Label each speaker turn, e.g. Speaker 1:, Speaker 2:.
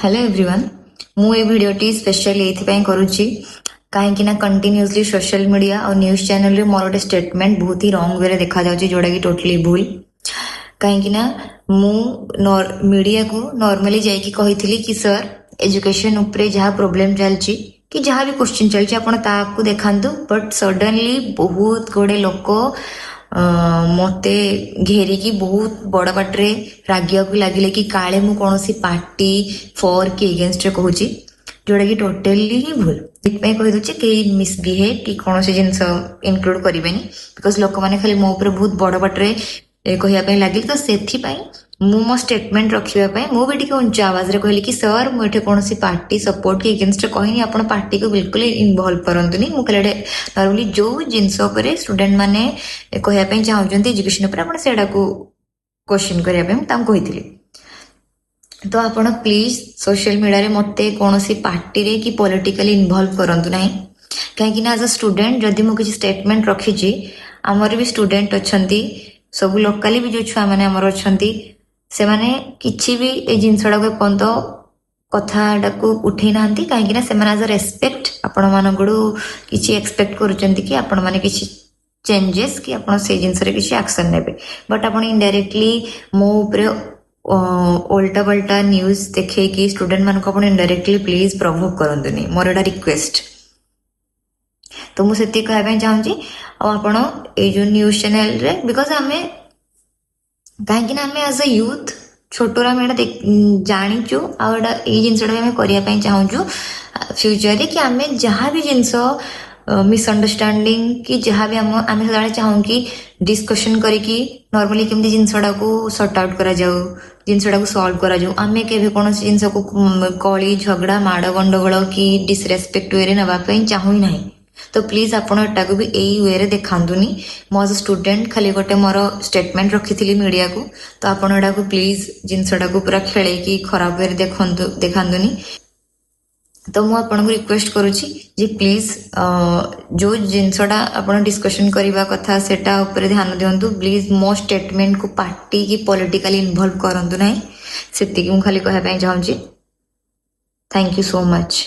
Speaker 1: Hello everyone मु ए भिडियोटी special ये करुच्ची कहीं कंटिन्यूअसली सोशल मीडिया और न्यूज चैनल रे मोर गोटे स्टेटमेंट बहुत ही रॉन्ग वे देखा जाउची जोड़ा कि टोटली भूल कहीं मु मीडिया को नॉर्मली जाइकी कही कि सर एजुकेशन उपरे जहाँ प्रोब्लेम चलची कि जहाँ भी क्वेश्चन चलची आपण ताकू देखांतु बट सडनली बहुत गुड़े लोक मते घेरिकी बहुत बड़ बाटे रागिया को लगिले कि काले मु कौन सी पार्टी फॉर कि एगेंस्ट कहूची जोड़ा कि टोटली ही भूल कही दूचे कई मिसबिहेव कि कौन सी जिन इनक्लूड करेंगे बिकज लोक मैंने खाली मो ऊपर बहुत बड़ बाटे कहवाई लगे तो से मु मो स्टेटमेंट रखापी मु भी उच्चा आवाज रे कहली कि सर मुझे कौन सी पार्टी सपोर्ट कि एगेंस्ट कहनी आप पार्टी को बिल्कुल इनवल्व करंतुनी मु कहले नॉर्मली जो जिनस उपरे स्टूडेंट माने कहवाई चाहते एजुकेशन उपर आपण सेडा को क्वेश्चन करने कही तो आपण प्लीज सोशल मीडिया रे मते कौन सी पार्टी रे कि पॉलिटिकली इनवल्व करंतु नाही कहीं एज अ स्टूडेंट जदि मु किसी स्टेटमेंट रखी आमर भी स्टूडेंट अच्छी सब लोकाली भी जो छुआ मैंने आमर अच्छा से माने किछि भी ए जिनसडा को पंत कथाटा को उठे ना कहीं से एज अ रेस्पेक्ट आपण मानकड़ू किछि एक्सपेक्ट करुचंती कि आपण माने किछि चेंजेस कि आपण से जिनस रे किछि एक्शन नेबे बट आपण इनडायरेक्टली मो ऊपर उल्टा पल्टा न्यूज देखे कि स्टूडेंट मान को आपण indirectly please provoke करंतुनी more Etah request तो मुझे कहवाई चाहूँगी आपण ए जो न्यूज चैनल रे बिकज आमे कहीं आम एज अ यूथ छोटोर आम जाचु आटा ये जिनसा करने चाहूँ फ्यूचर कि आम जहाँ भी जिनस मिसअंडरस्टैंडिंग कि जहाँ भी आम चाहूँ कि डिस्कशन करिकी नॉर्मली केमती जिनसटा को सॉर्ट आउट करा जाऊ जिनसटा को सॉल्व करा जाऊ आम केबे कौन जिनस को कली झगड़ा माड़ गंडगोल कि डिसरेस्पेक्ट वे नापी चाहू ही ना तो प्लीज आपण एटा को भी यही वे रे देखांतुनी मो एज स्टूडेंट खाली गोटे मोर स्टेटमेंट रखी मीडिया को तो आपण एटा को प्लीज जिनसटा को पूरा खेले कि खराब वे देखांतुनी तो मु आपन को रिक्वेस्ट करूची जे प्लीज जो जिनसटा आपण डिस्कशन करबा कथा सेटा ऊपर ध्यान दियंतु प्लीज मो स्टेटमेंट को पार्टी की पॉलिटिकली इन्वॉल्व करंतु नाही सेति कि मु खाली कहबा चाहूची थैंक यू सो मच।